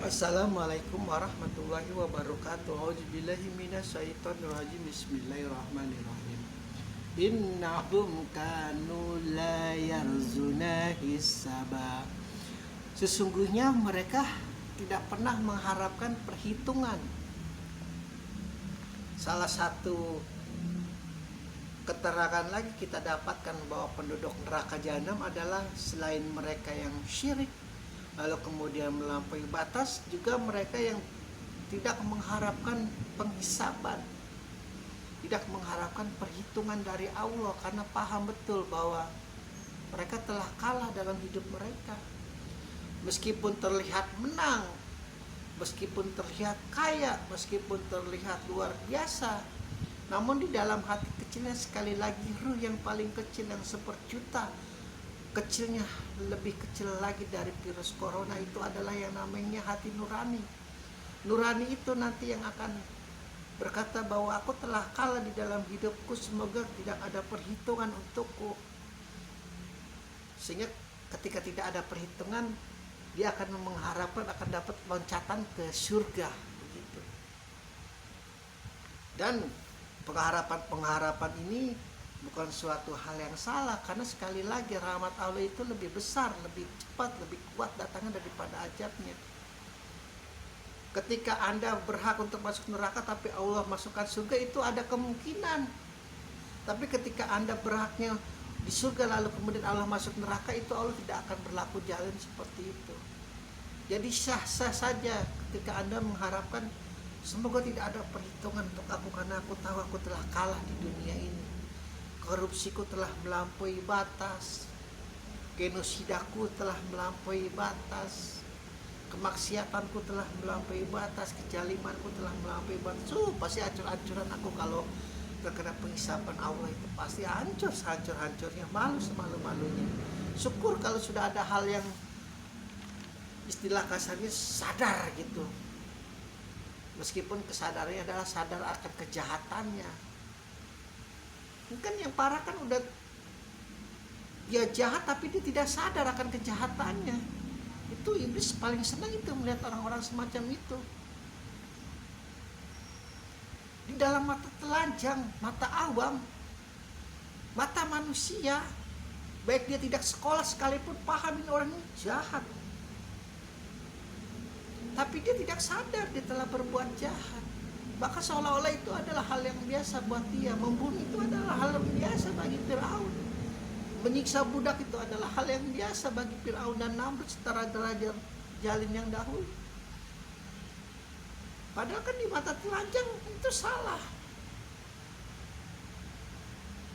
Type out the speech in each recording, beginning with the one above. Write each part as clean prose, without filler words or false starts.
Assalamualaikum warahmatullahi wabarakatuh. Auzubillahi minasyaitonirrajim. Bismillahirrahmanirrahim. Innahum kanu la yarzuna hisaba. Sesungguhnya mereka tidak pernah mengharapkan perhitungan. Salah satu keterangan lagi kita dapatkan bahwa penduduk neraka jahanam adalah selain mereka yang syirik, lalu kemudian melampaui batas, juga mereka yang tidak mengharapkan penghisaban, tidak mengharapkan perhitungan dari Allah, karena paham betul bahwa mereka telah kalah dalam hidup mereka. Meskipun terlihat menang, meskipun terlihat kaya, meskipun terlihat luar biasa, namun di dalam hati kecilnya, sekali lagi, ruh yang paling kecil yang seperjuta kecilnya, lebih kecil lagi dari virus corona, itu adalah yang namanya hati nurani. Nurani itu nanti yang akan berkata bahwa aku telah kalah di dalam hidupku, semoga tidak ada perhitungan untukku. Sehingga ketika tidak ada perhitungan, dia akan mengharapkan akan dapat loncatan ke surga, begitu. Dan pengharapan ini bukan suatu hal yang salah, karena sekali lagi rahmat Allah itu lebih besar, lebih cepat, lebih kuat datangnya daripada azabnya. Ketika Anda berhak untuk masuk neraka tapi Allah masukkan surga, itu ada kemungkinan. Tapi ketika Anda berhaknya di surga lalu kemudian Allah masuk neraka, itu Allah tidak akan berlaku jalan seperti itu. Jadi sah-sah saja ketika Anda mengharapkan semoga tidak ada perhitungan untuk aku, karena aku tahu aku telah kalah di dunia ini. Korupsiku telah melampaui batas, genosidaku telah melampaui batas, kemaksiatanku telah melampaui batas, kezalimanku telah melampaui batas. Pasti hancur-hancuran aku kalau terkena penghisaban Allah, itu pasti hancur sehancur-hancurnya, malu semalu-malunya. Syukur kalau sudah ada hal yang istilah kasarnya sadar gitu. Meskipun kesadarannya adalah sadar akan kejahatannya. Mungkin yang parah kan udah dia jahat tapi dia tidak sadar akan kejahatannya. Itu iblis paling senang itu melihat orang-orang semacam itu. Di dalam mata telanjang, mata awam, mata manusia, baik dia tidak sekolah sekalipun pahamin orang ini jahat. Tapi dia tidak sadar dia telah berbuat jahat. Maka seolah-olah itu adalah hal yang biasa buat dia. Membunuh itu adalah hal yang biasa bagi Fir'aun. Menyiksa budak itu adalah hal yang biasa bagi Fir'aun dan Namrud setara derajat jalin yang dahulu. Padahal kan di mata telanjang itu salah.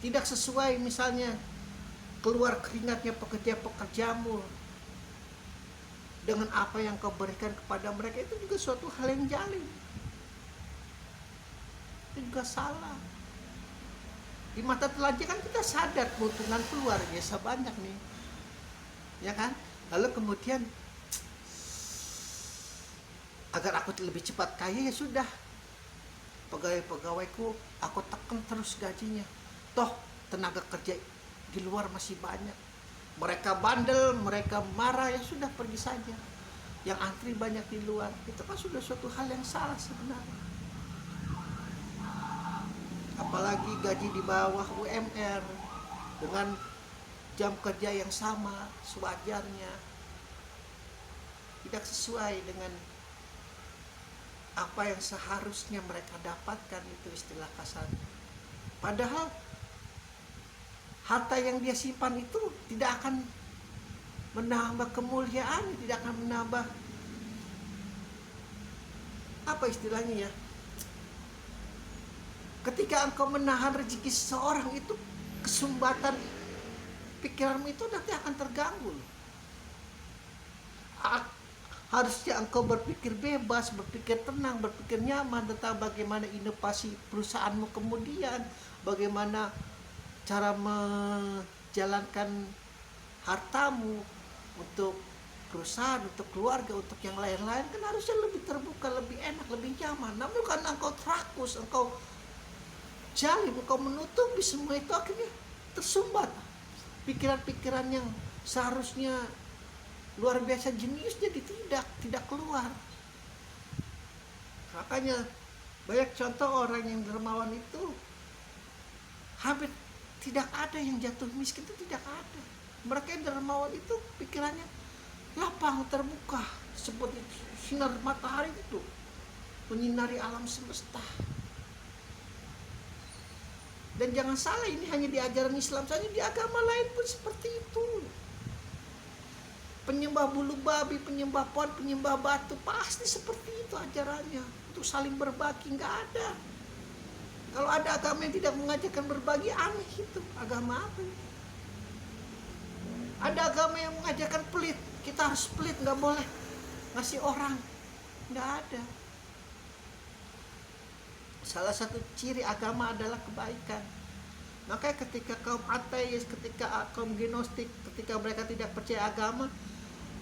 Tidak sesuai, misalnya keluar keringatnya pekerja-pekerjamu dengan apa yang kau berikan kepada mereka, itu juga suatu hal yang jalim. Itu juga salah. Di mata telanjang kan kita sadar keuntungan keluar biasa banyak nih, ya kan? Lalu kemudian agar aku lebih cepat kaya, ya sudah, pegawai-pegawaiku aku tekan terus gajinya. Toh tenaga kerja di luar masih banyak. Mereka bandel, mereka marah, ya sudah pergi saja. Yang antri banyak di luar, itu kan sudah suatu hal yang salah sebenarnya. Apalagi gaji di bawah UMR dengan jam kerja yang sama sewajarnya, tidak sesuai dengan apa yang seharusnya mereka dapatkan, itu istilah kasar. Padahal harta yang dia simpan itu tidak akan menambah kemuliaan, tidak akan menambah apa istilahnya ya. Ketika engkau menahan rezeki seseorang, itu kesumbatan pikiranmu itu nanti akan terganggu. Harusnya engkau berpikir bebas, berpikir tenang, berpikir nyaman tentang bagaimana inovasi perusahaanmu kemudian, bagaimana cara menjalankan hartamu untuk perusahaan, untuk keluarga, untuk yang lain-lain, kan harusnya lebih terbuka, lebih enak, lebih nyaman. Namun karena engkau terakus, engkau jalim, engkau menutupi semua itu, akhirnya tersumbat pikiran-pikiran yang seharusnya luar biasa jenius, jadi tidak keluar. Makanya banyak contoh orang yang dermawan itu hampir tidak ada yang jatuh miskin, itu tidak ada. Mereka yang dermawan itu pikirannya lapang, terbuka, seperti sinar matahari itu menyinari alam semesta. Dan jangan salah, ini hanya di ajaran Islam saja, di agama lain pun seperti itu. Penyembah bulu babi, penyembah pohon, penyembah batu, pasti seperti itu ajarannya. Untuk saling berbagi, nggak ada. Kalau ada agama yang tidak mengajarkan berbagi, aneh itu. Agama apa ini? Ada agama yang mengajarkan pelit, kita harus pelit, nggak boleh ngasih orang. Nggak ada. Salah satu ciri agama adalah kebaikan. Makanya ketika kaum ateis, ketika kaum gnostik, ketika mereka tidak percaya agama,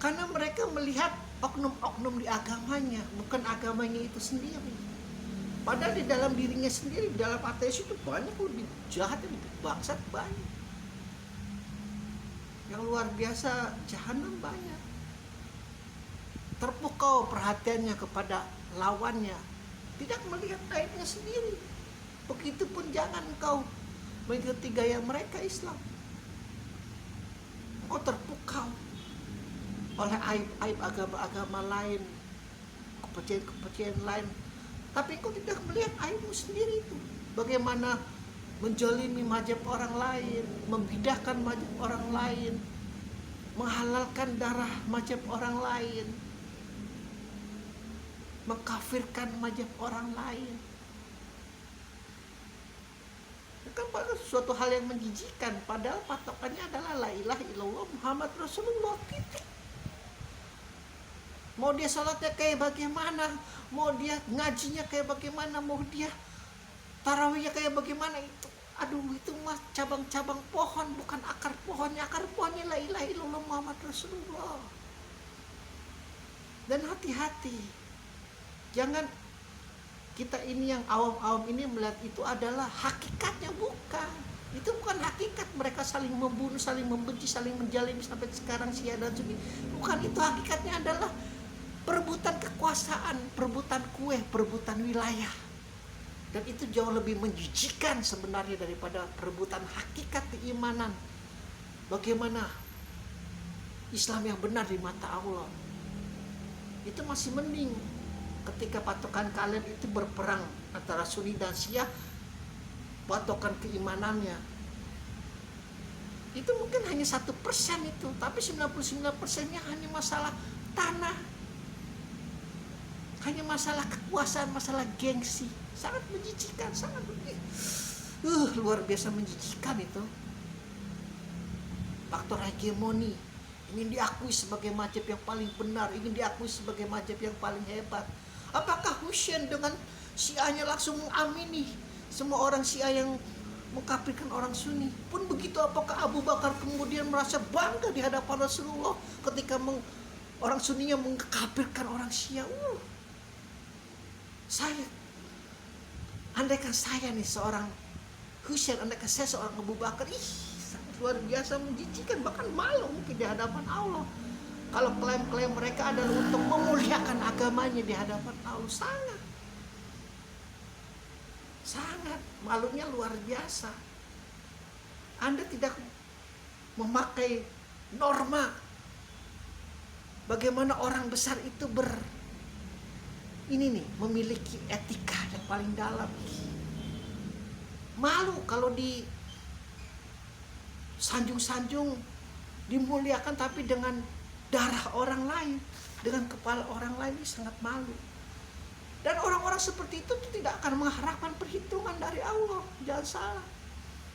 karena mereka melihat oknum-oknum di agamanya, bukan agamanya itu sendiri. Padahal di dalam dirinya sendiri, di dalam ateis itu banyak lebih jahat, lebih bangsat banyak. Yang luar biasa jahanam banyak. Terpukau perhatiannya kepada lawannya, tidak melihat aibnya sendiri. Begitupun jangan engkau mengikuti gaya mereka Islam. Engkau terpukau oleh aib-aib agama-agama lain, kepercayaan-kepercayaan lain, tapi engkau tidak melihat aibmu sendiri itu. Bagaimana menjolimi mazhab orang lain, membidahkan mazhab orang lain, menghalalkan darah mazhab orang lain, mengkafirkan mazhab orang lain. Kan suatu hal yang menjijikan, padahal patokannya adalah la ilaha illallah Muhammad Rasulullah, titik. Mau dia salatnya kayak bagaimana, mau dia ngajinya kayak bagaimana, mau dia tarawihnya kayak bagaimana, itu itu mah cabang-cabang pohon, bukan akar pohonnya. Akar pohonnya la ilaha illallah Muhammad Rasulullah. Dan hati-hati, jangan kita ini yang awam-awam ini melihat itu adalah hakikatnya. Bukan, itu bukan hakikat. Mereka saling membunuh, saling membenci, saling menjalimi sampai sekarang Syiah dan Sunni. Bukan itu hakikatnya, adalah perebutan kekuasaan, perebutan kue, perebutan wilayah. Dan itu jauh lebih menjijikan sebenarnya daripada perebutan hakikat keimanan. Bagaimana Islam yang benar di mata Allah. Itu masih mending ketika patokan kalian itu berperang antara Sunni dan Syiah, patokan keimanannya itu mungkin hanya 1% itu, tapi 99%-nya hanya masalah tanah, hanya masalah kekuasaan, masalah gengsi. Sangat menjijikan, sangat luar biasa menjijikan itu. Faktor hegemoni, ingin diakui sebagai mazhab yang paling benar, ingin diakui sebagai mazhab yang paling hebat. Apakah Husain dengan Syiahnya langsung mengamini semua orang Syiah yang mengkafirkan orang Sunni? Pun begitu, apakah Abu Bakar kemudian merasa bangga di hadapan Rasulullah ketika orang Sunninya mengkafirkan orang Syiah? Andaikan saya nih seorang Husain, andaikan saya seorang Abu Bakar, sangat luar biasa menjijikan, bahkan malu mungkin di hadapan Allah. Kalau klaim-klaim mereka adalah untuk memuliakan agamanya di hadapan Allah, sangat malunya luar biasa. Anda tidak memakai norma bagaimana orang besar itu memiliki etika yang paling dalam. Malu kalau di sanjung-sanjung, dimuliakan, tapi dengan darah orang lain, dengan kepala orang lain, sangat malu. Dan orang-orang seperti itu tidak akan mengharapkan perhitungan dari Allah. Jangan salah,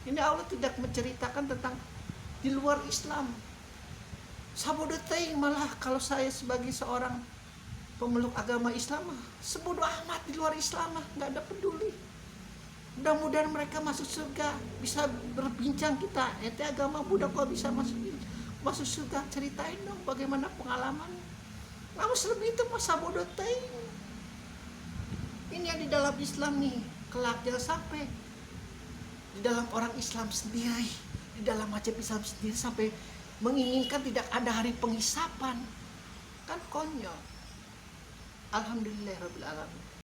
ini Allah tidak menceritakan tentang di luar Islam. Sabodoteing, malah kalau saya sebagai seorang pemeluk agama Islam, sebodoh amat di luar Islam, nggak ada peduli. Mudah-mudahan mereka masuk surga, bisa berbincang kita, ente agama Buddha kok bisa masuk surga, ceritain dong bagaimana pengalamannya. Namun selebih itu masa bodoh teing. Ini yang di dalam Islam nih, kelak jangan sampai di dalam orang Islam sendiri, di dalam mazhab Islam sendiri sampai menginginkan tidak ada hari penghisapan. Kan konyol. Alhamdulillahirabbil alamin.